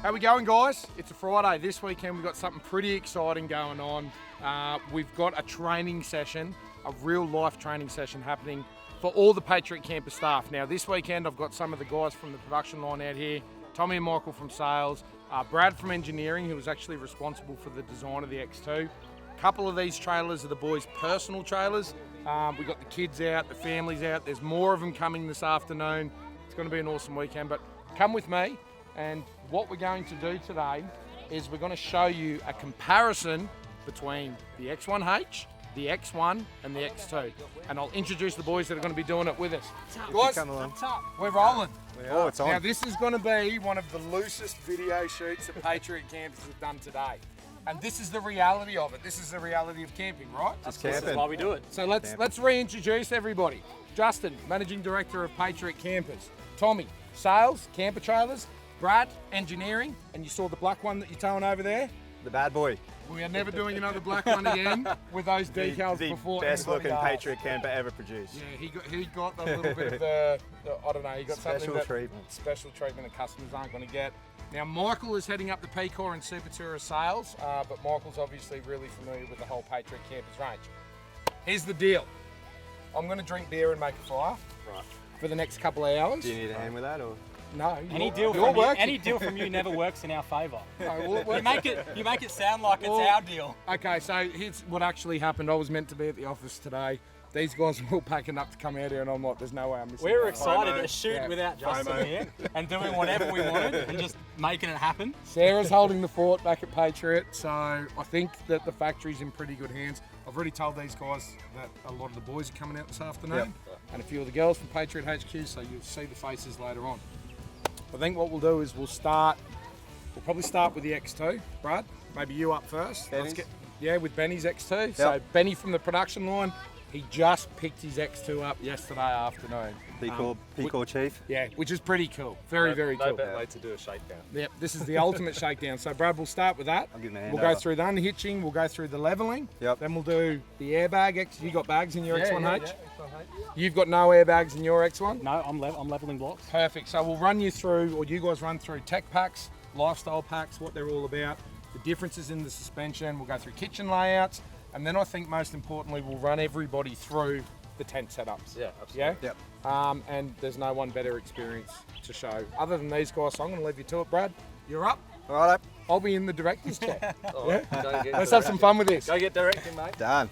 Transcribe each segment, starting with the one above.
How we going, guys? It's a Friday. This weekend we've got something pretty exciting going on. We've got a training session, a real life training session happening for all the Patriot Campers staff. Now this weekend I've got some of the guys from the production line out here, Tommy and Michael from sales, Brad from engineering, who was actually responsible for the design of the X2. A couple of these trailers are the boys' personal trailers. We've got the kids out, the families out. There's more of them coming this afternoon. It's going to be an awesome weekend, but come with me. And what we're going to do today is we're going to show you a comparison between the X1H, the X1 and the X2. And I'll introduce the boys that are going to be doing it with us. Guys, we're rolling. Oh, it's on. Now this is going to be one of the loosest video shoots that Patriot Campers have done today. And this is the reality of it. This is the reality of camping, right? Just This camping. is why we do it. So let's reintroduce everybody. Justin, Managing Director of Patriot Campers. Tommy, Sales, Camper Trailers. Brad, Engineering. And you saw the black one that you're towing over there? The bad boy. We are never doing another black one again with those decals the before. best anybody looking does. Patriot camper ever produced. Yeah, he got a little bit of the I don't know, he got Special something that treatment. special treatment that customers aren't going to get. Now Michael is heading up the P-Core and Super Tourer sales, but Michael's obviously really familiar with the whole Patriot Campers range. Here's the deal. I'm going to drink beer and make a fire for the next couple of hours. Do you need a hand with that, or? No. Any you're deal from you never works in our favour. No, well, it works. You make it sound like it's our deal. Okay, so here's what actually happened. I was meant to be at the office today. These guys were all packing up to come out here, and I'm like, there's no way I'm missing. We were that. excited to shoot without Justin here and doing whatever we wanted and just making it happen. Sarah's holding the fort back at Patriot, so I think that the factory's in pretty good hands. I've already told these guys that a lot of the boys are coming out this afternoon, and a few of the girls from Patriot HQ, so you'll see the faces later on. I think what we'll do is we'll probably start with the X2. Brad, maybe you up first. With Benny's X2. Yep. So Benny from the production line, he just picked his X2 up yesterday afternoon. P-Core Chief. Yeah, which is pretty cool. Very cool. No better way to do a shakedown. Yep, this is the ultimate shakedown. So Brad, we'll start with that. I'll give him a hand We'll go over. through the unhitching, we'll go through the leveling. Yep. Then we'll do the airbag. You got bags in your X1H? Yeah. You've got no airbags in your X1? No, I'm leveling blocks. Perfect. So we'll run you through, or you guys run through tech packs, lifestyle packs, what they're all about, the differences in the suspension. We'll go through kitchen layouts, and then I think most importantly, we'll run everybody through the tent setups. Yeah, absolutely. Yeah? Yep. And there's no one better experience to show other than these guys. So I'm going to leave you to it, Brad. You're up. All right, I'll be in the director's chair. All right, go get Let's have some fun with this. Go get directing, mate. done.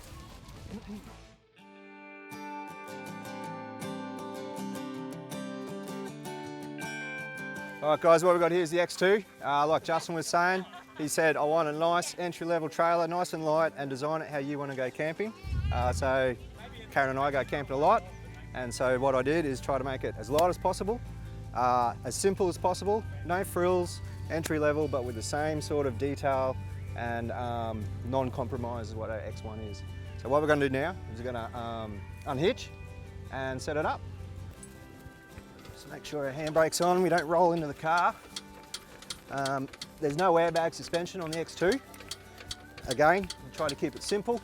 All right, guys, what we've got here is the X2. Like Justin was saying, he said, I want a nice entry-level trailer, nice and light, and design it how you want to go camping. So Karen and I go camping a lot, and so what I did is try to make it as light as possible, as simple as possible, no frills, entry-level, but with the same sort of detail and non-compromise as what our X1 is. So what we're going to do now is we're going to unhitch and set it up. So make sure our handbrake's on, we don't roll into the car. There's no airbag suspension on the X2. Again, we try to keep it simple.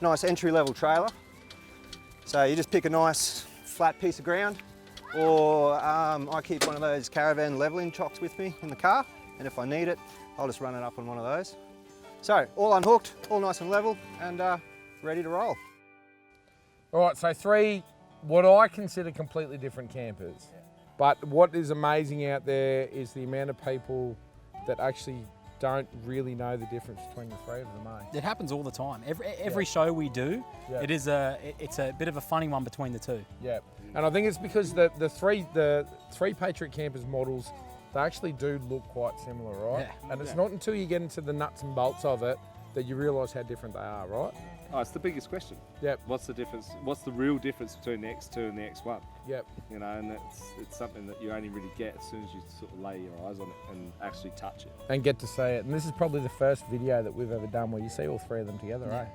Nice entry-level trailer. So you just pick a nice flat piece of ground, or I keep one of those caravan leveling chocks with me in the car, and if I need it, I'll just run it up on one of those. So all unhooked, all nice and level, and ready to roll. All right, so three, what I consider completely different campers. But what is amazing out there is the amount of people that actually don't really know the difference between the three of them, eh? It happens all the time. Every show we do, Yeah. it's a bit of a funny one between the two. Yeah, and I think it's because the three Patriot Campers models, they actually do look quite similar, right? Yeah. And it's not until you get into the nuts and bolts of it that you realise how different they are, right? Oh, it's the biggest question. Yep. What's the difference? What's the real difference between the X2 and the X1? Yep. You know, and it's something that you only really get as soon as you sort of lay your eyes on it and actually touch it. And get to see it. And this is probably the first video that we've ever done where you see all three of them together, eh?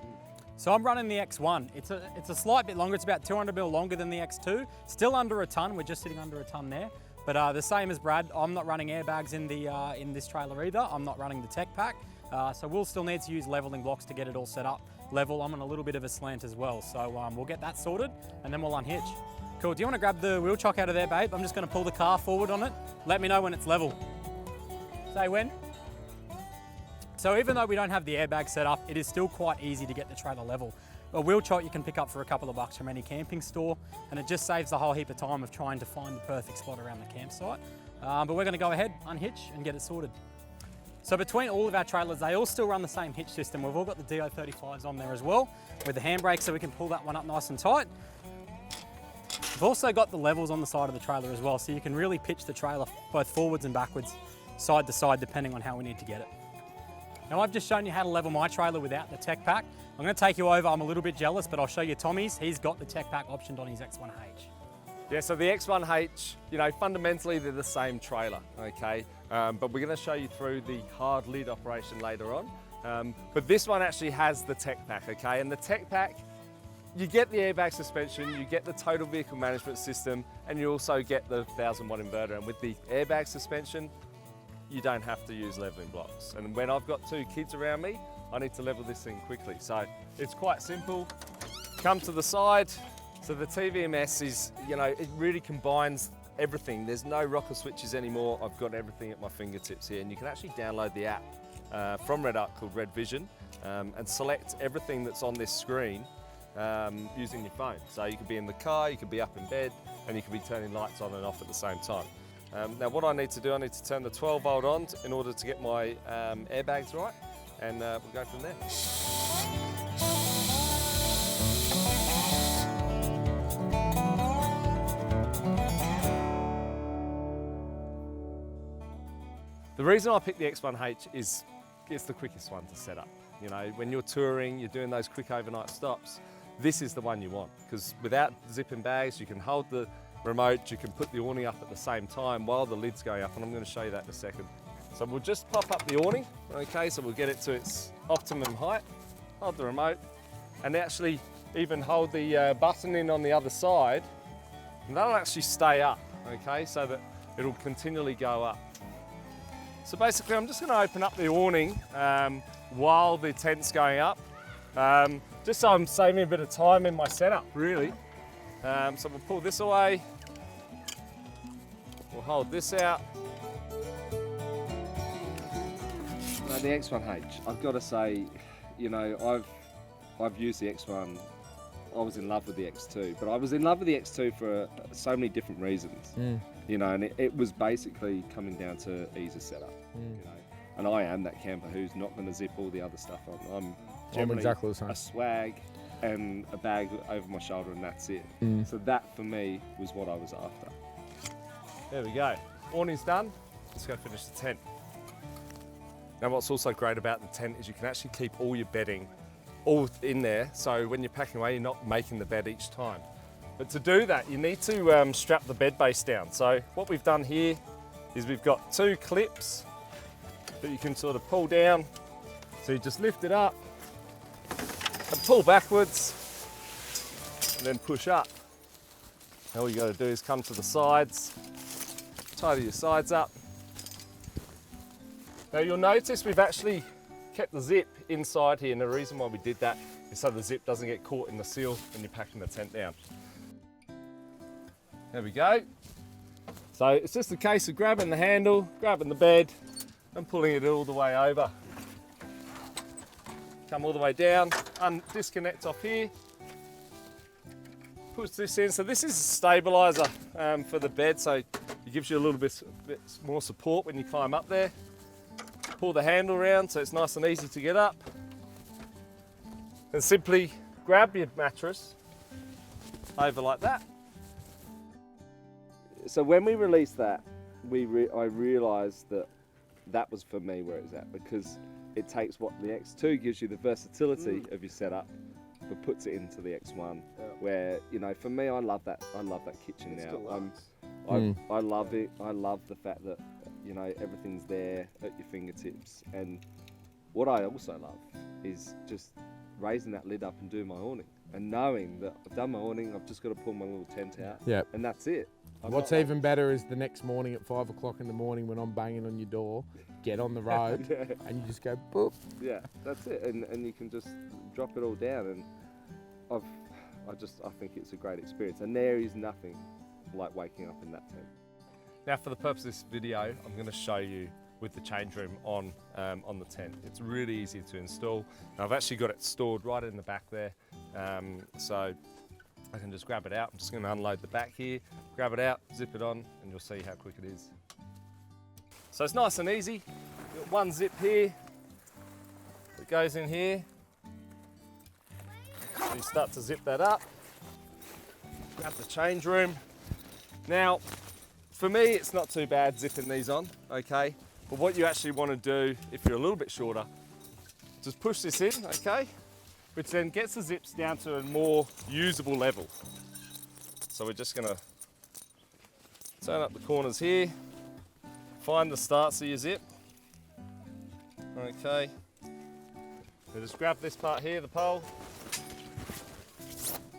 So I'm running the X1. It's a slight bit longer. It's about 200 mil longer than the X2. Still under a ton. We're just sitting under a ton there. But the same as Brad, I'm not running airbags in this trailer either. I'm not running the tech pack. So we'll still need to use leveling blocks to get it all set up level. I'm on a little bit of a slant as well. So we'll get that sorted and then we'll unhitch. Cool, do you want to grab the wheel chock out of there, babe? I'm just going to pull the car forward on it. Let me know when it's level. Say when? So even though we don't have the airbag set up, it is still quite easy to get the trailer level. A wheel choke you can pick up for a couple of bucks from any camping store, and it just saves a whole heap of time of trying to find the perfect spot around the campsite. But we're going to go ahead, unhitch and get it sorted. So between all of our trailers, they all still run the same hitch system. We've all got the DO35s on there as well, with the handbrake so we can pull that one up nice and tight. We've also got the levels on the side of the trailer as well, so you can really pitch the trailer both forwards and backwards, side to side, depending on how we need to get it. Now I've just shown you how to level my trailer without the tech pack. I'm going to take you over, I'm a little bit jealous, but I'll show you Tommy's. He's got the tech pack optioned on his X1H. Yeah, so the X1H, you know, fundamentally they're the same trailer, okay? But we're going to show you through the hard lid operation later on. But this one actually has the tech pack, okay? And the tech pack, you get the airbag suspension, you get the total vehicle management system, and you also get the 1000-watt inverter. And with the airbag suspension, you don't have to use leveling blocks. And when I've got 2 kids around me, I need to level this thing quickly. So it's quite simple. Come to the side. So the TVMS is, you know, it really combines everything. There's no rocker switches anymore. I've got everything at my fingertips here, and you can actually download the app from Red Arc called Red Vision and select everything that's on this screen using your phone. So you could be in the car, you could be up in bed, and you could be turning lights on and off at the same time. Now what I need to do, I need to turn the 12-volt on in order to get my airbags right, and we'll go from there. The reason I picked the X1H is it's the quickest one to set up. You know, when you're touring, you're doing those quick overnight stops, this is the one you want, because without zipping bags, you can hold the remote, you can put the awning up at the same time while the lid's going up, and I'm going to show you that in a second. So we'll just pop up the awning, okay, so we'll get it to its optimum height, hold the remote, and actually even hold the button in on the other side, and that'll actually stay up, okay, so that it'll continually go up. So basically I'm just going to open up the awning while the tent's going up, just so I'm saving a bit of time in my setup, really. So we'll pull this away, we'll hold this out. Now the X1H, I've got to say, you know, I've used the X1, I was in love with the X2, but I was in love with the X2 for so many different reasons. You know, and it was basically coming down to ease of setup. You know, and I am that camper who's not going to zip all the other stuff on. I'm generally exactly the same. A swag and a bag over my shoulder, and that's it. So that for me was what I was after. There we go. Awning's done. Let's go finish the tent. Now what's also great about the tent is you can actually keep all your bedding all in there, so when you're packing away, you're not making the bed each time. But to do that, you need to strap the bed base down. So what we've done here is we've got 2 clips that you can sort of pull down. So you just lift it up and pull backwards and then push up. All you got to do is come to the sides, tidy your sides up. Now you'll notice we've actually kept the zip inside here, and the reason why we did that is so the zip doesn't get caught in the seal when you're packing the tent down. There we go. So it's just a case of grabbing the handle, grabbing the bed, and pulling it all the way over. Come all the way down, disconnect off here, push this in. So this is a stabiliser for the bed, so it gives you a little bit more support when you climb up there. Pull the handle around so it's nice and easy to get up. And simply grab your mattress over like that. So when we released that, I realised that was for me where it was at, because it takes what the X2 gives you, the versatility of your setup, but puts it into the X1, where, you know, for me, I love that kitchen now. I love it. I love the fact that, you know, everything's there at your fingertips. And what I also love is just raising that lid up and doing my awning, and knowing that I've done my awning, I've just got to pull my little tent out, and that's it. What's even better is the next morning at 5 o'clock in the morning when I'm banging on your door, get on the road, and you just go boop. Yeah, that's it, and you can just drop it all down, and I think it's a great experience, and there is nothing like waking up in that tent. Now, for the purpose of this video, I'm going to show you with the change room on the tent. It's really easy to install. And I've actually got it stored right in the back there, so I can just grab it out. I'm just going to unload the back here, grab it out, zip it on, and you'll see how quick it is. So it's nice and easy. You've got one zip here that goes in here. So you start to zip that up, grab the change room. Now, for me, it's not too bad zipping these on, okay? But what you actually want to do, if you're a little bit shorter, just push this in, okay? Which then gets the zips down to a more usable level. So we're just gonna turn up the corners here, find the starts of your zip, okay? So just grab this part here, the pole,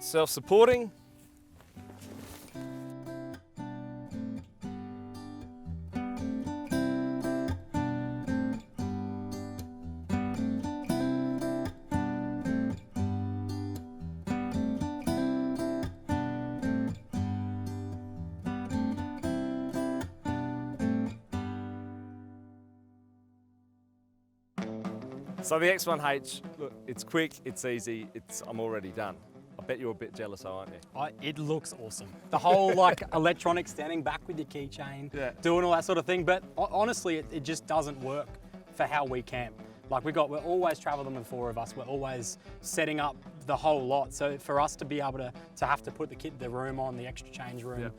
self-supporting. So the X1H, look, it's quick, it's easy, I'm already done. I bet you're a bit jealous, aren't you? It looks awesome. The whole like electronic standing back with your keychain, Yeah. doing all that sort of thing. But honestly, it just doesn't work for how we camp. Like we're always traveling with 4 of us. We're always setting up the whole lot. So for us to be able to have to put the room on, the extra change room,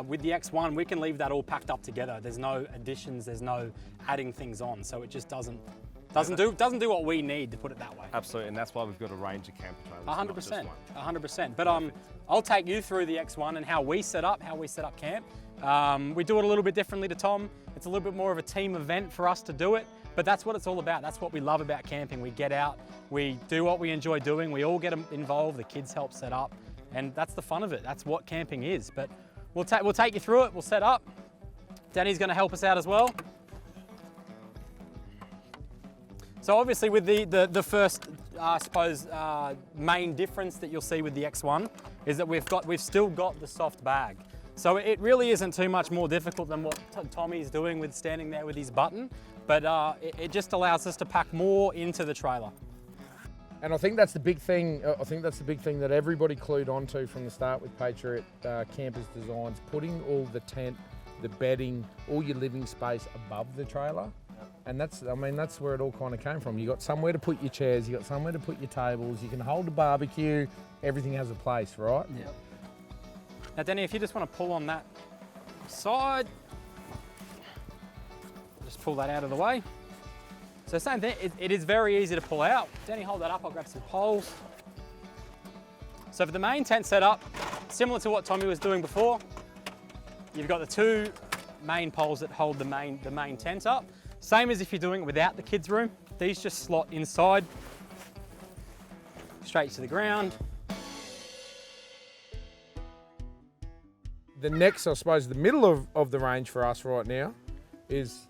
with the X1, we can leave that all packed up together. There's no additions, there's no adding things on. So it just doesn't do what we need, to put it that way. Absolutely, and that's why we've got a range of camper trailers. 100%, 100%. But I'll take you through the X1 and how we set up camp. We do it a little bit differently to Tom. It's a little bit more of a team event for us to do it, but that's what it's all about. That's what we love about camping. We get out, we do what we enjoy doing, we all get involved, the kids help set up, and that's the fun of it. That's what camping is. But we'll take you through it, we'll set up. Danny's gonna help us out as well. So obviously with the first, I suppose, main difference that you'll see with the X1 is that we've still got the soft bag. So it really isn't too much more difficult than what Tommy's doing with standing there with his button, but it just allows us to pack more into the trailer. And I think that's the big thing. I think that's the big thing that everybody clued onto from the start with Patriot Campers designs, putting all the tent, the bedding, all your living space above the trailer. And that's where it all kind of came from. You got somewhere to put your chairs, you got somewhere to put your tables, you can hold a barbecue, everything has a place, right? Yeah. Now Danny, if you just want to pull on that side, just pull that out of the way. So same thing, it is very easy to pull out. Danny, hold that up, I'll grab some poles. So for the main tent setup, similar to what Tommy was doing before, you've got the 2 main poles that hold the main tent up. Same as if you're doing it without the kids' room. These just slot inside, straight to the ground. The next, I suppose, the middle of the range for us right now is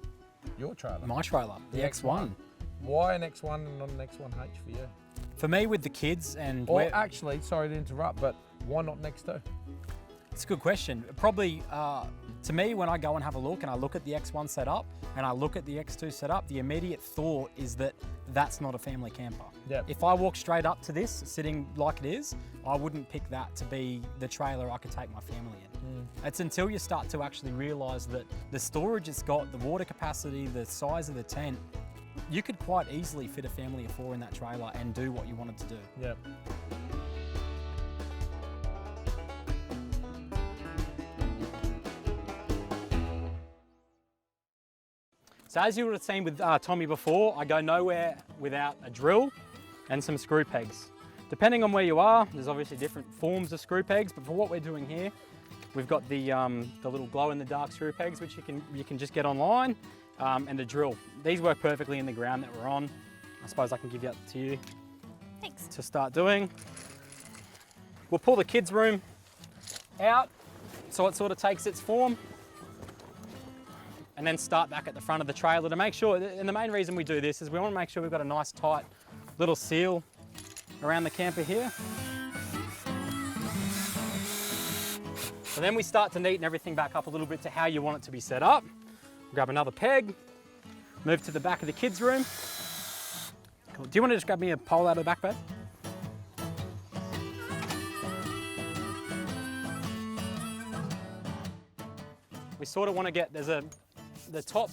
your trailer. My trailer, the X1. Why an X1 and not an X1H for you? For me, with the kids and... Or actually, sorry to interrupt, but why not next to? It's a good question. Probably, to me, when I go and have a look and I look at the X1 setup and I look at the X2 setup, the immediate thought is that that's not a family camper. Yep. If I walk straight up to this, sitting like it is, I wouldn't pick that to be the trailer I could take my family in. It's until you start to actually realise that the storage it's got, the water capacity, the size of the tent, you could quite easily fit a family of 4 in that trailer and do what you wanted to do. Yep. So as you would have seen with Tommy before, I go nowhere without a drill and some screw pegs. Depending on where you are, there's obviously different forms of screw pegs, but for what we're doing here, we've got the little glow-in-the-dark screw pegs, which you can just get online, and a drill. These work perfectly in the ground that we're on. I suppose I can give that to you. Thanks. To start doing. We'll pull the kids' room out so it sort of takes its form, and then start back at the front of the trailer to make sure, and the main reason we do this is we want to make sure we've got a nice tight little seal around the camper here. So then we start to neaten everything back up a little bit to how you want it to be set up. Grab another peg, Move to the back of the kids' room. Cool. Do you want to just grab me a pole out of the back, babe? We sort of want to get, the top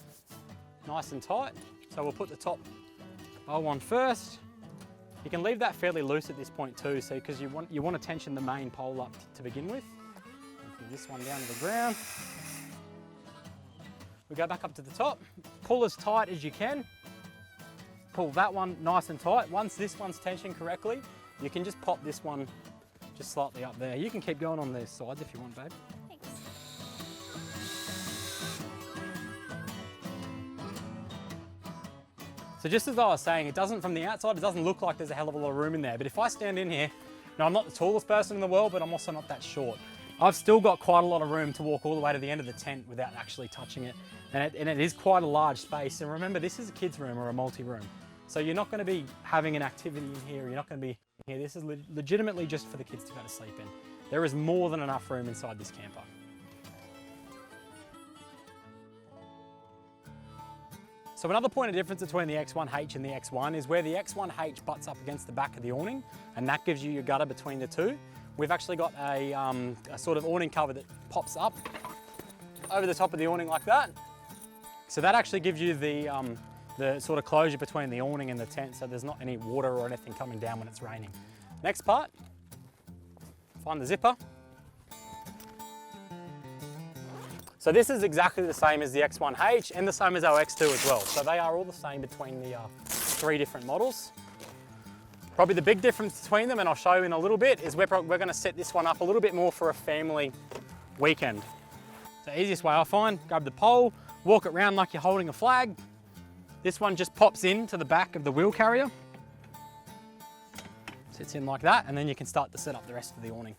nice and tight. So we'll put the top bow on first. You can leave that fairly loose at this point too, so because you want to tension the main pole up to begin with. Put this one down to the ground. We go back up to the top, pull as tight as you can. Pull that one nice and tight. Once this one's tensioned correctly, you can just pop this one just slightly up there. You can keep going on the sides if you want, babe. Thanks. So just as I was saying, it doesn't, from the outside, it doesn't look like there's a hell of a lot of room in there. But if I stand in here, now I'm not the tallest person in the world, but I'm also not that short. I've still got quite a lot of room to walk all the way to the end of the tent without actually touching it. And it is quite a large space. And remember, this is a kid's room or a multi-room. So you're not going to be having an activity in here. You're not going to be here. This is legitimately just for the kids to go to sleep in. There is more than enough room inside this camper. So another point of difference between the X1H and the X1 is where the X1H butts up against the back of the awning, and that gives you your gutter between the two. We've actually got a sort of awning cover that pops up over the top of the awning like that. So that actually gives you the sort of closure between the awning and the tent, so there's not any water or anything coming down when it's raining. Next part, find the zipper. So this is exactly the same as the X1H and the same as our X2 as well. So they are all the same between the three different models. Probably the big difference between them, and I'll show you in a little bit, is we're going to set this one up a little bit more for a family weekend. The easiest way I find, grab the pole, walk it around like you're holding a flag. This one just pops into the back of the wheel carrier. Sits in like that, and then you can start to set up the rest of the awning.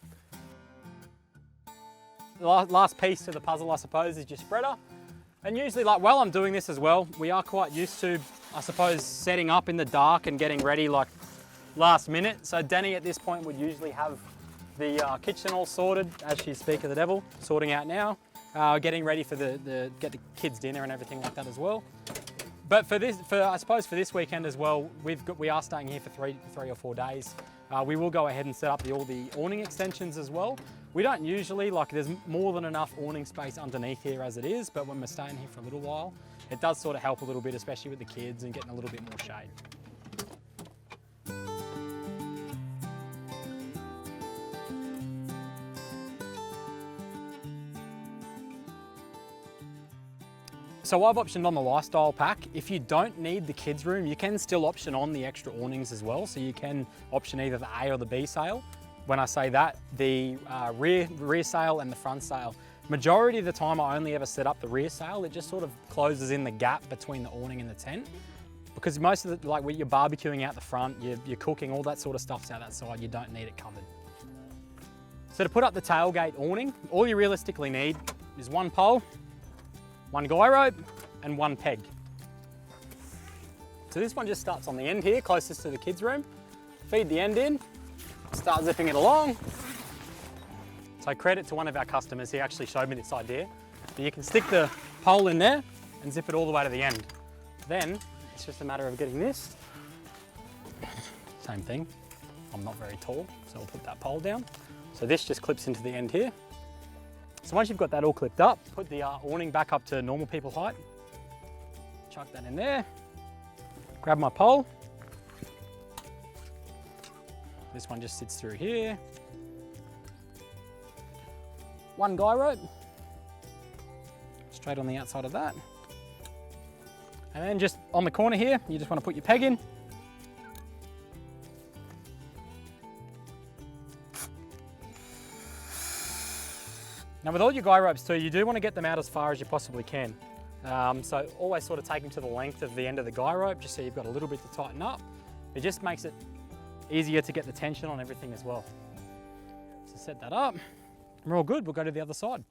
The last piece to the puzzle, I suppose, is your spreader. And usually, like while I'm doing this as well, we are quite used to, I suppose, setting up in the dark and getting ready like last minute. So Danny at this point would usually have the kitchen all sorted, as she speak of the devil, sorting out now. Getting ready for get the kids dinner and everything like that as well. But I suppose for this weekend as well, we are staying here for three or 4 days. We will go ahead and set up all the awning extensions as well. We don't usually, there's more than enough awning space underneath here as it is, but when we're staying here for a little while, it does sort of help a little bit, especially with the kids and getting a little bit more shade. So I've optioned on the lifestyle pack. If you don't need the kids room, you can still option on the extra awnings as well. So you can option either the A or the B sail. When I say that, the rear sail and the front sail. Majority of the time I only ever set up the rear sail. It just sort of closes in the gap between the awning and the tent. Because most of the, when you're barbecuing out the front, you're cooking, all that sort of stuff's out that side, you don't need it covered. So to put up the tailgate awning, all you realistically need is one pole, one guy rope, and one peg. So this one just starts on the end here, closest to the kids' room. Feed the end in, start zipping it along. So credit to one of our customers, he actually showed me this idea. You can stick the pole in there and zip it all the way to the end. Then it's just a matter of getting this. Same thing, I'm not very tall, so we'll put that pole down. So this just clips into the end here. So once you've got that all clipped up, put the awning back up to normal people height. Chuck that in there. Grab my pole. This one just sits through here. One guy rope. Straight on the outside of that. And then just on the corner here, you just want to put your peg in. Now with all your guy ropes too, you do want to get them out as far as you possibly can. So always sort of take them to the length of the end of the guy rope, just so you've got a little bit to tighten up. It just makes it easier to get the tension on everything as well. So set that up, and we're all good. We'll go to the other side.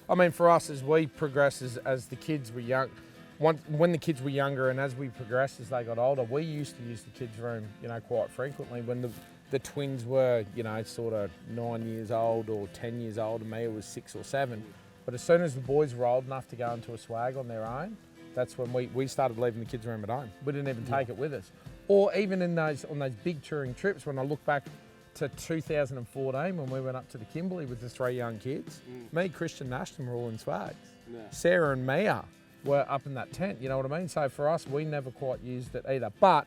I mean, for us, as we progress, as the kids were young, when the kids were younger and as we progressed as they got older, we used to use the kids' room, quite frequently. When the twins were, sort of 9 years old or 10 years old, and me it was 6 or 7. But as soon as the boys were old enough to go into a swag on their own, That's when we started leaving the kids' room at home. We didn't even take it with us. Or even on those big touring trips, when I look back to 2014 when we went up to the Kimberley with the 3 young kids, me, Christian, and Ashton were all in swags. Yeah. Sarah and Mia were up in that tent, you know what I mean? So for us, we never quite used it either. But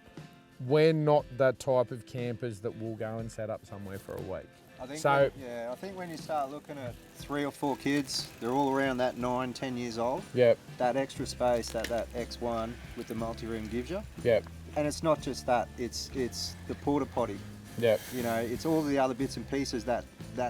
we're not the type of campers that will go and set up somewhere for a week. I think when you start looking at 3 or 4 kids, they're all around that 9, 10 years old. Yep. That extra space that X1 with the multi-room gives you. Yep. And it's not just that, it's the porta potty. Yep. You know, it's all the other bits and pieces that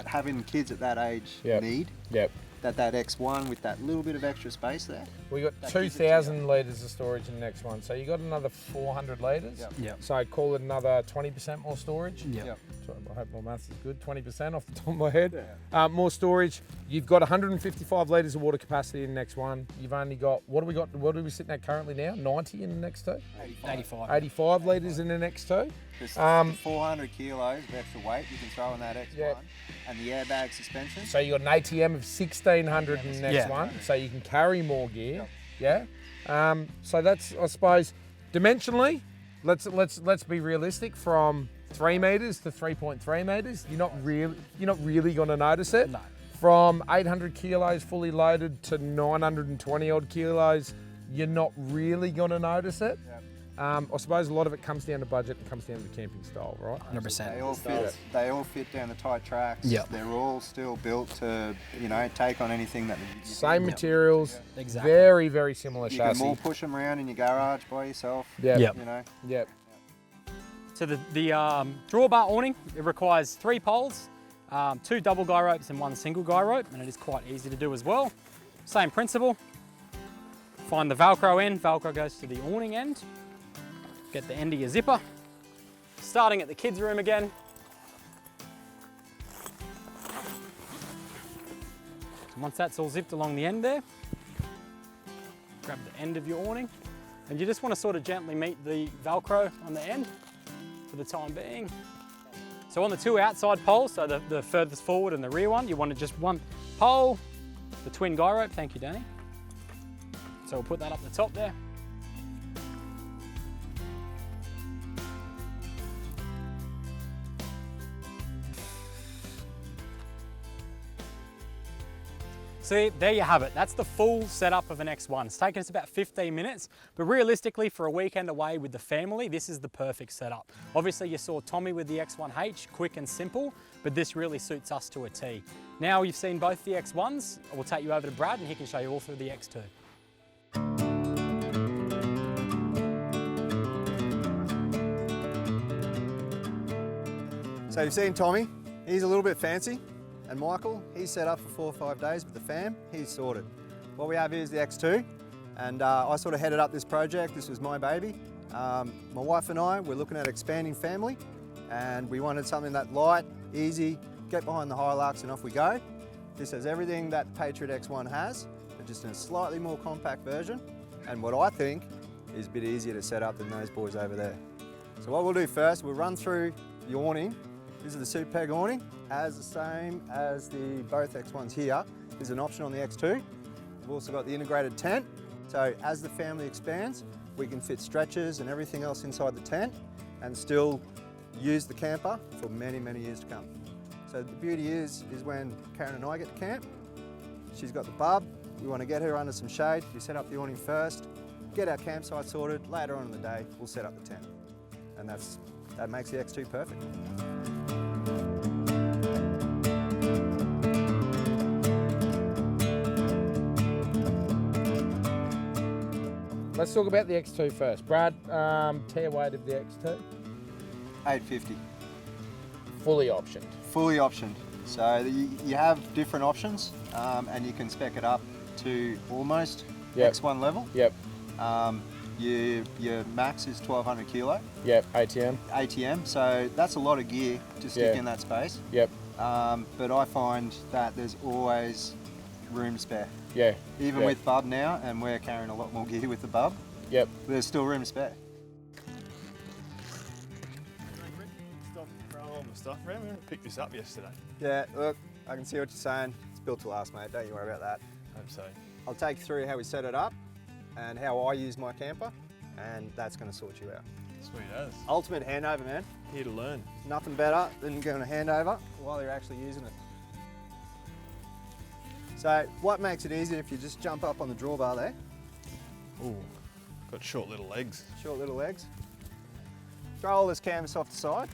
having kids at that age need. Yep. That X1 with that little bit of extra space there. We got 2,000 litres of storage in the next one, so you got another 400 litres. Yep. Yep. So I call it another 20% more storage. Yep. So I hope my maths is good. 20% off the top of my head. Yeah. More storage. You've got 155 litres of water capacity in the next one. You've only got what are we sitting at currently now? 90 in the next two. 85. 85 litres in the next two. There's 400 kilos of extra weight you can throw in that X1. Yep. And the airbag suspension. So you got an ATM of 1,600 in the next one, so you can carry more gear. Yeah. So that's, I suppose, dimensionally. Let's be realistic. From 3 metres to 3.3 metres, you're not really going to notice it. No. From 800 kilos fully loaded to 920 odd kilos, you're not really going to notice it. Yep. I suppose a lot of it comes down to budget and comes down to the camping style, right? 100%. They all fit down the tight tracks. Yep. They're all still built to, take on anything that same materials. Exactly. Very, very similar you chassis. can more push them around in your garage by yourself. Yep. Yep. Yep. So the drawbar awning, it requires 3 poles, 2 double guy ropes and 1 single guy rope, and it is quite easy to do as well. Same principle. Find the Velcro end. Velcro goes to the awning end. Get the end of your zipper. Starting at the kids' room again. So once that's all zipped along the end there, grab the end of your awning, and you just want to sort of gently meet the Velcro on the end for the time being. So on the 2 outside poles, so the furthest forward and the rear one, you want to just 1 pole, the twin guy rope, thank you Danny. So we'll put that up the top there. So there you have it. That's the full setup of an X1. It's taken us about 15 minutes, but realistically for a weekend away with the family, this is the perfect setup. Obviously you saw Tommy with the X1H, quick and simple, but this really suits us to a T. Now you've seen both the X1s, we'll take you over to Brad and he can show you all through the X2. So you've seen Tommy, he's a little bit fancy. And Michael, he's set up for 4 or 5 days with the fam, he's sorted. What we have here is the X2, and I sort of headed up this project. This was my baby. My wife and I, we're looking at expanding family, and we wanted something that light, easy, get behind the Hilux and off we go. This has everything that the Patriot X1 has, but just in a slightly more compact version, and what I think is a bit easier to set up than those boys over there. So what we'll do first, we'll run through the awning. This is the super peg awning, as the same as the both X1s here. There's an option on the X2. We've also got the integrated tent. So as the family expands, we can fit stretchers and everything else inside the tent and still use the camper for many, many years to come. So the beauty is when Karen and I get to camp, she's got the bub. We want to get her under some shade. We set up the awning first, get our campsite sorted. Later on in the day, we'll set up the tent. And that makes the X2 perfect. Let's talk about the X2 first. Brad, tear weight of the X2? 850. Fully optioned. Fully optioned. So you have different options and you can spec it up to almost X1 level. Yep. Your max is 1200 kilo. Yep, ATM. ATM, so that's a lot of gear to stick in that space. Yep. But I find that there's always room to spare. Yeah. Even with Bub now, and we're carrying a lot more gear with the Bub. Yep. There's still room to spare. Stop throwing all the stuff around. We didn't pick this up yesterday. Yeah, look, I can see what you're saying. It's built to last, mate. Don't you worry about that. I hope so. I'll take you through how we set it up and how I use my camper, and that's going to sort you out. Sweet as. Ultimate handover, man. Here to learn. Nothing better than going to handover while you're actually using it. So what makes it easier if you just jump up on the drawbar there, Ooh, got short little legs. short little legs, throw all this canvas off the side.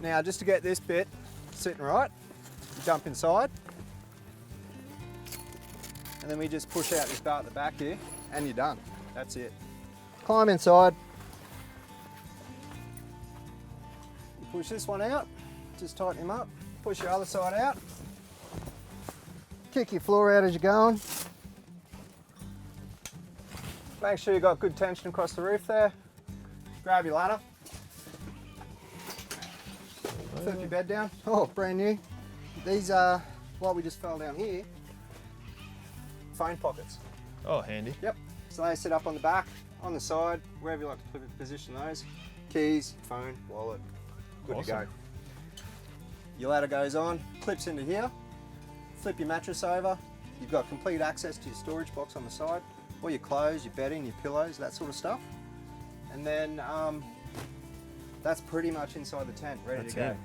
Now just to get this bit sitting right, you jump inside, and then we just push out this bar at the back here, and you're done. That's it. Climb inside, you push this one out, just tighten him up, push your other side out, kick your floor out as you're going. Make sure you've got good tension across the roof there. Grab your ladder. Flip your bed down. Oh, brand new. These are what we just fell down here. Phone pockets. Oh, handy. Yep. So they sit up on the back, on the side, wherever you like to position those. Keys, phone, wallet, good to go. Awesome. Your ladder goes on, clips into here. Flip your mattress over. You've got complete access to your storage box on the side, all your clothes, your bedding, your pillows, that sort of stuff. And then that's pretty much inside the tent, ready That's to go. it.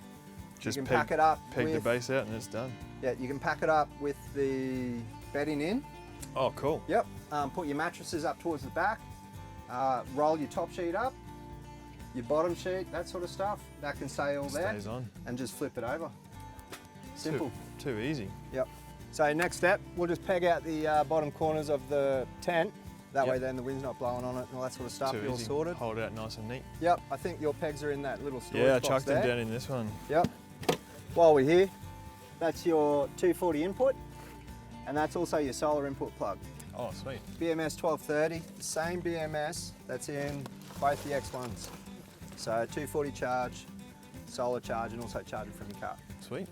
Just you can peg, pack it up peg the with, base out and it's done. yeah, you can pack it up with the bedding in. Oh, cool. Yep. Put your mattresses up towards the back. Roll your top sheet up, your bottom sheet, that sort of stuff. That can stay all there. Stays on. And just flip it over. Simple. Too easy. Yep. So next step, we'll just peg out the bottom corners of the tent. That way Yep. then the wind's not blowing on it and all that sort of stuff. Too You're all easy. sorted. Hold out nice and neat. Yep. I think your pegs are in that little storage Yeah, I box chucked there. them down in this one. Yep. While we're here, that's your 240 input, and that's also your solar input plug. Oh, sweet. BMS 1230, the same BMS that's in both the X1s. So 240 charge, solar charge, and also charging from your car. Sweet.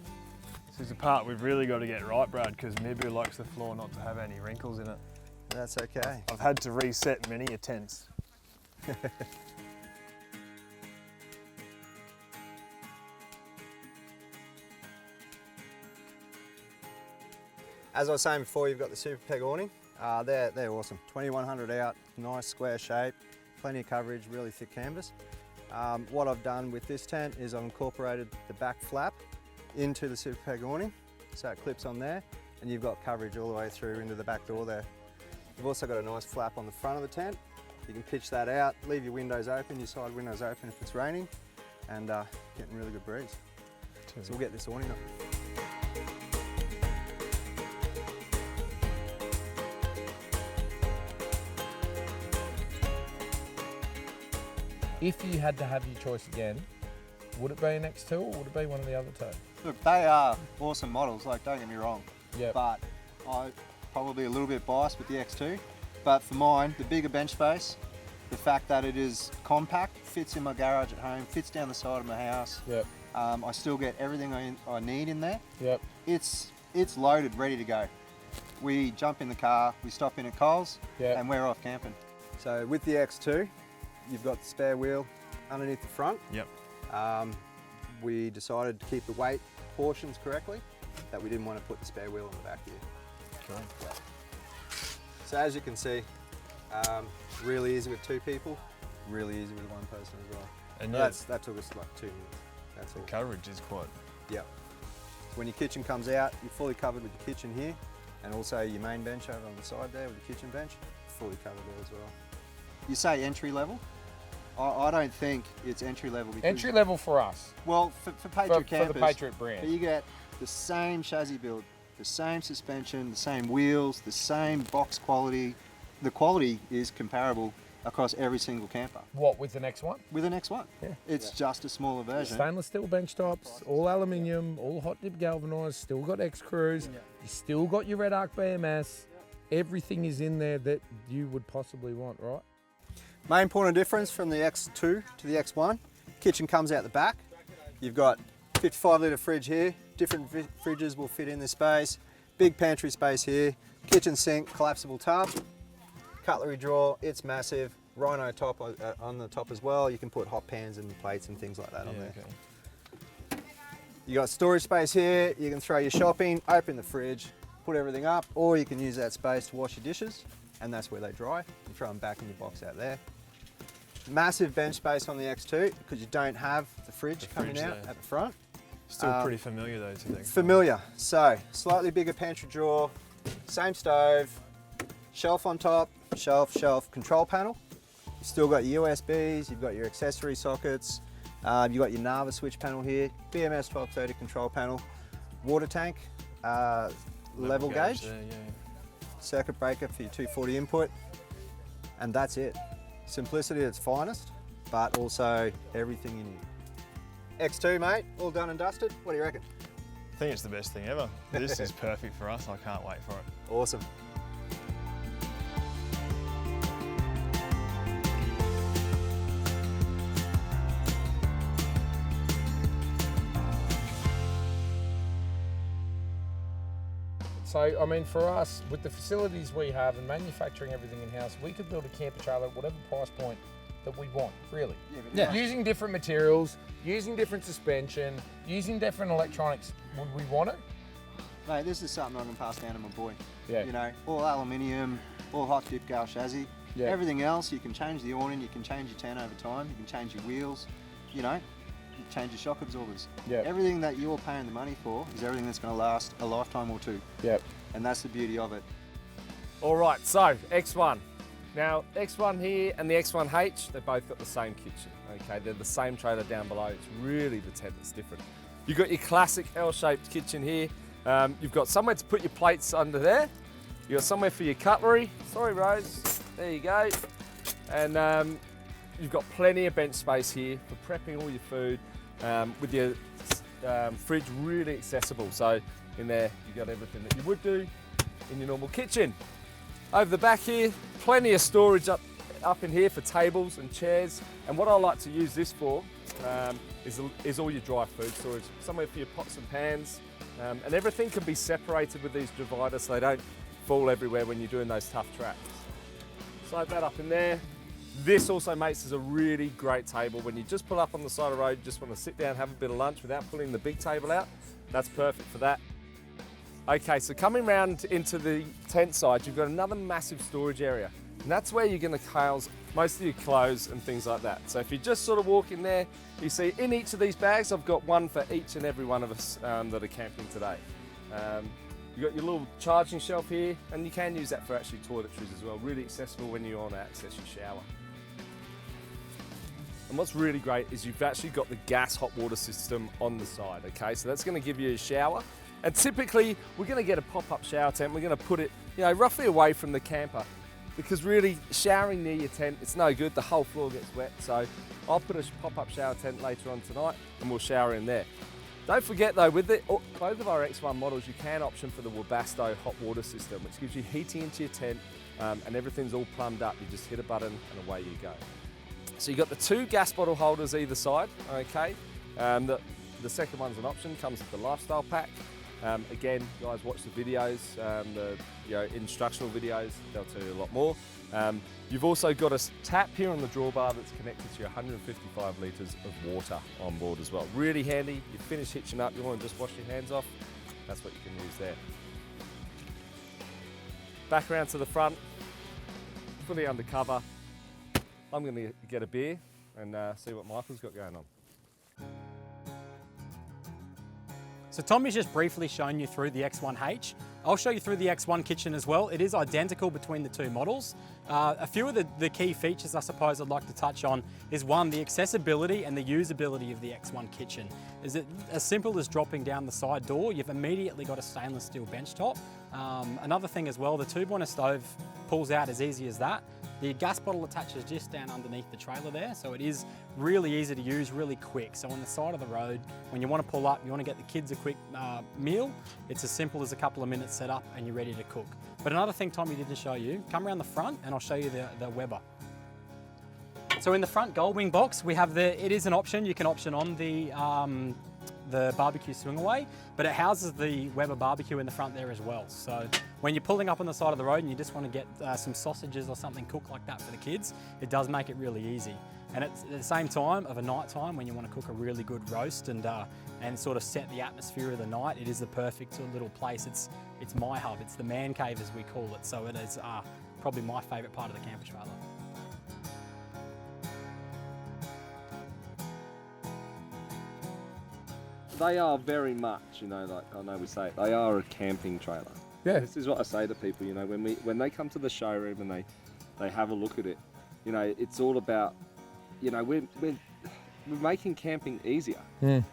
This is the part we've really got to get right, Brad, because Mibu likes the floor not to have any wrinkles in it. That's okay. I've had to reset many a tents. As I was saying before, you've got the Super Peg awning. They're awesome. 2100 out, nice square shape, plenty of coverage, really thick canvas. What I've done with this tent is I've incorporated the back flap into the Super Peg awning, so it clips on there, and you've got coverage all the way through into the back door there. You've also got a nice flap on the front of the tent. You can pitch that out, leave your windows open, your side windows open if it's raining, and getting really good breeze. So we'll get this awning up. If you had to have your choice again, would it be an X2 or would it be one of the other two? Look, they are awesome models, like don't get me wrong. Yeah. But I'm probably a little bit biased with the X2. But for mine, the bigger bench space, the fact that it is compact, fits in my garage at home, fits down the side of my house. Yep. I still get everything I need in there. Yep. It's loaded, ready to go. We jump in the car, we stop in at Coles, Yep. and we're off camping. So with the X2, you've got the spare wheel underneath the front. Yep. We decided to keep the weight portions correctly, that we didn't want to put the spare wheel on the back here. Cool. So as you can see, really easy with two people, really easy with one person as well. And But yeah, that took us like 2 minutes, that's all. the coverage is quite. Yep. So when your kitchen comes out, you're fully covered with your kitchen here, and also your main bench over on the side there with your kitchen bench, fully covered there as well. You say entry level? I don't think it's entry level. Because, Entry level for us, well, for for, Patriot for Campers, the Patriot but brand. you get the same chassis build, the same suspension, the same wheels, the same box quality. The quality is comparable across every single camper What, with the next one? with an X1. Yeah. It's just a smaller version. Stainless steel bench tops, all aluminium, all hot dip galvanized, still got X Cruise, you still got your Red Arc BMS. Everything is in there that you would possibly want, right? Main point of difference from the X2 to the X1, kitchen comes out the back. You've got 55 litre fridge here, different fridges will fit in this space, big pantry space here, kitchen sink, collapsible tub, cutlery drawer, it's massive, rhino top on the top as well. You can put hot pans and plates and things like that on there. Okay. You got storage space here, you can throw your shopping, open the fridge, put everything up, or you can use that space to wash your dishes, and that's where they dry. You throw them back in your box out there. Massive bench space on the X2 because you don't have the fridge coming out at the front. Still pretty familiar though to things. Familiar. So, slightly bigger pantry drawer, same stove, shelf on top, shelf, control panel. You've still got your USBs, you've got your accessory sockets, you've got your Nava switch panel here, BMS 1230 control panel, water tank, level gauge, there, yeah. circuit breaker for your 240 input, and that's it. Simplicity at its finest, but also everything you need. X2, mate, all done and dusted. What do you reckon? I think it's the best thing ever. This is perfect for us. I can't wait for it. Awesome. So, I mean, for us, with the facilities we have and manufacturing everything in-house, we could build a camper trailer at whatever price point that we want, really. Yeah. Using different materials, using different suspension, using different electronics, would we want it? Mate, this is something I can pass down to my boy. Yeah. You know, all aluminium, all hot dip gal chassis. Yeah. Everything else, you can change the awning, you can change your tent over time, you can change your wheels, you know, you can change your shock absorbers. Yeah. Everything that you're paying the money for is everything that's going to last a lifetime or two. Yep. And that's the beauty of it. All right, so X1. Now, X1 here and the X1H, they've both got the same kitchen, okay? They're the same trailer down below. It's really the tent that's different. You've got your classic L-shaped kitchen here. You've got somewhere to put your plates under there. You've got somewhere for your cutlery. Sorry, Rose. There you go. And you've got plenty of bench space here for prepping all your food, with your fridge really accessible. So in there, you've got everything that you would do in your normal kitchen. Over the back here, plenty of storage up in here for tables and chairs. And what I like to use this for is all your dry food storage. Somewhere for your pots and pans. And everything can be separated with these dividers so they don't fall everywhere when you're doing those tough tracks. Slide that up in there. This also makes us a really great table. When you just pull up on the side of the road, you just want to sit down, have a bit of lunch without pulling the big table out. That's perfect for that. Okay, so coming round into the tent side, you've got another massive storage area. And that's where you're going to house most of your clothes and things like that. So if you just sort of walk in there, you see in each of these bags, I've got one for each and every one of us that are camping today. You've got your little charging shelf here, and you can use that for actually toiletries as well. Really accessible when you want to access your shower. And what's really great is you've actually got the gas hot water system on the side, okay? So that's going to give you a shower. And typically, we're going to get a pop-up shower tent. We're going to put it, you know, roughly away from the camper, because really showering near your tent, it's no good. The whole floor gets wet. So I'll put a pop-up shower tent later on tonight, and we'll shower in there. Don't forget though, with both of our X1 models, you can option for the Webasto hot water system, which gives you heating into your tent, and everything's all plumbed up. You just hit a button and away you go. So you've got the two gas bottle holders either side, okay? The second one's an option, comes with the lifestyle pack. Again, guys, watch the videos, the instructional videos, they'll tell you a lot more. You've also got a tap here on the drawbar that's connected to your 155 litres of water on board as well. Really handy. You finish hitching up, you want to just wash your hands off, that's what you can use there. Back around to the front, fully undercover. I'm going to get a beer and see what Michael's got going on. So Tommy's just briefly shown you through the X1H. I'll show you through the X1 kitchen as well. It is identical between the two models. A few of the key features I suppose I'd like to touch on is one, the accessibility and the usability of the X1 kitchen. Is it as simple as dropping down the side door? You've immediately got a stainless steel bench top. Another thing as well, the 2-burner stove pulls out as easy as that. The gas bottle attaches just down underneath the trailer there, so it is really easy to use, really quick. So on the side of the road, when you want to pull up, you want to get the kids a quick meal, it's as simple as a couple of minutes set up and you're ready to cook. But another thing Tommy didn't show you, come around the front and I'll show you the Weber. So in the front Goldwing box, we have it is an option, you can option on the the barbecue swing away, but it houses the Weber barbecue in the front there as well. So when you're pulling up on the side of the road and you just want to get some sausages or something cooked like that for the kids, it does make it really easy. And at the same time of a night time when you want to cook a really good roast and sort of set the atmosphere of the night, it is the perfect sort of little place. It's my hub, it's the man cave as we call it. So it is probably my favourite part of the camper trailer. They are very much, you know, like I know we say it, they are a camping trailer. Yeah. This is what I say to people, you know, when they come to the showroom and they have a look at it, you know, it's all about, you know, we're making camping easier.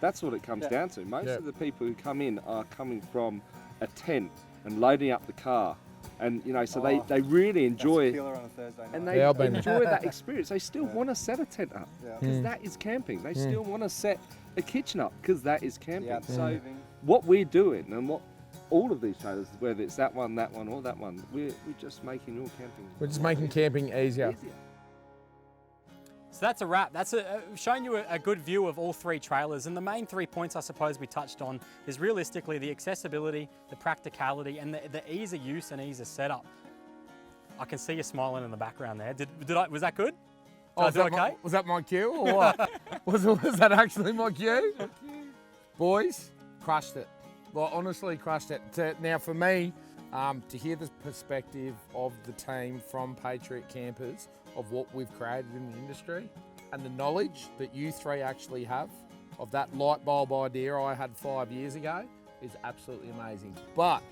That's what it comes down to. Most of the people who come in are coming from a tent and loading up the car. And, you know, so they really enjoy it. On a Thursday night. And they enjoy that experience. They still want to set a tent up because that is camping. They still want to set a kitchen up because that is camping. So what we're doing and what all of these trailers, whether it's that one, or that one, we're just making your camping. We're just making camping easier. So that's a wrap. That's showing you a good view of all three trailers. And the main 3 points I suppose we touched on is realistically the accessibility, the practicality, and the ease of use and ease of setup. I can see you smiling in the background there. Was that good? Was that my cue or what? was that actually my cue? Boys, crushed it. Well, honestly, crushed it. Now for me, to hear the perspective of the team from Patriot Campers of what we've created in the industry and the knowledge that you three actually have of that light bulb idea I had 5 years ago is absolutely amazing. But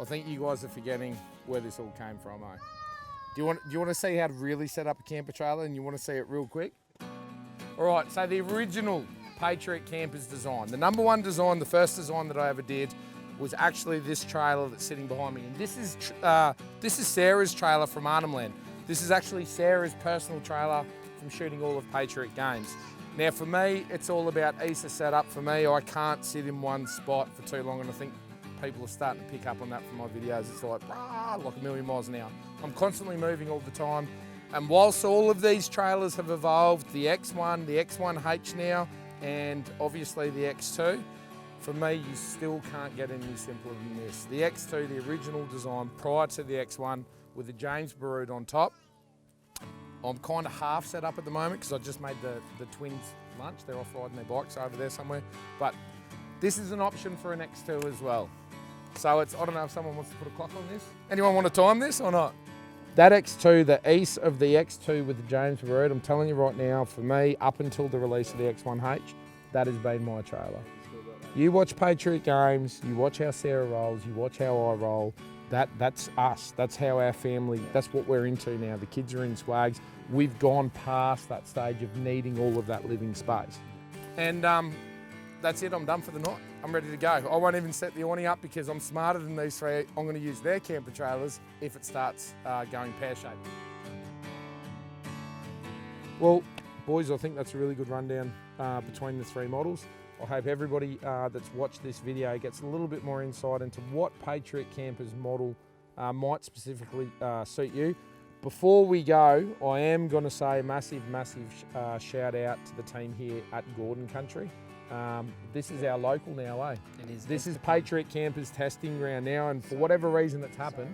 I think you guys are forgetting where this all came from, eh? Do you want to see how to really set up a camper trailer and you want to see it real quick? All right, so the original Patriot Campers design, the number one design, the first design that I ever did was actually this trailer that's sitting behind me. And this is Sarah's trailer from Arnhem Land. This is actually Sarah's personal trailer from shooting all of Patriot games. Now for me, it's all about ease of setup. For me, I can't sit in one spot for too long, and I think people are starting to pick up on that from my videos. It's like a million miles an hour. I'm constantly moving all the time. And whilst all of these trailers have evolved, the X1, the X1H now, and obviously the X2, for me, you still can't get any simpler than this. The X2, the original design prior to the X1 with the James Baroud on top. I'm kind of half set up at the moment because I just made the twins lunch. They're off riding their bikes over there somewhere. But this is an option for an X2 as well. So it's, I don't know if someone wants to put a clock on this. Anyone want to time this or not? That X2, the ease of the X2 with the James Baroud, I'm telling you right now, for me, up until the release of the X1H, that has been my trailer. You watch Patriot games, you watch how Sarah rolls, you watch how I roll. That's us. That's how our family, that's what we're into now. The kids are in swags. We've gone past that stage of needing all of that living space. And that's it, I'm done for the night. I'm ready to go. I won't even set the awning up because I'm smarter than these three. I'm going to use their camper trailers if it starts going pear-shaped. Well, boys, I think that's a really good rundown between the three models. I hope everybody that's watched this video gets a little bit more insight into what Patriot Campers model might specifically suit you. Before we go, I am going to say a massive shout out to the team here at Gordon Country. This is our local now, eh? It is. This is Patriot Campers testing ground now, and for whatever reason it's happened,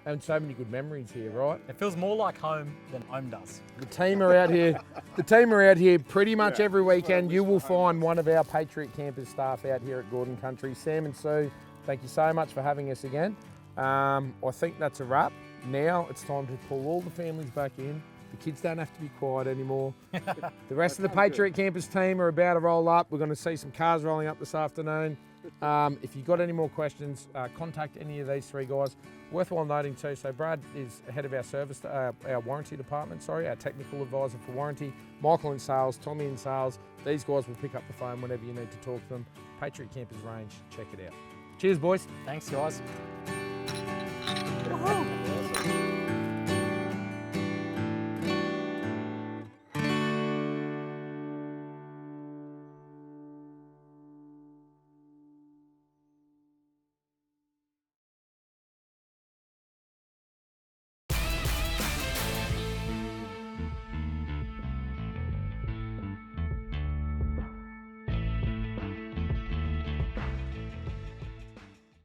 and so many good memories here, right? It feels more like home than home does. The team are out here. The team are out here pretty much every weekend. You will find one of our Patriot Campers staff out here at Gordon Country. Sam and Sue, thank you so much for having us again. I think that's a wrap. Now it's time to pull all the families back in. The kids don't have to be quiet anymore. The rest of the Patriot Campers team are about to roll up. We're going to see some cars rolling up this afternoon. If you've got any more questions, contact any of these three guys. Worthwhile noting too, so Brad is head of our warranty department, our technical advisor for warranty. Michael in sales, Tommy in sales. These guys will pick up the phone whenever you need to talk to them. Patriot Campers range, check it out. Cheers, boys. Thanks, guys. Woohoo!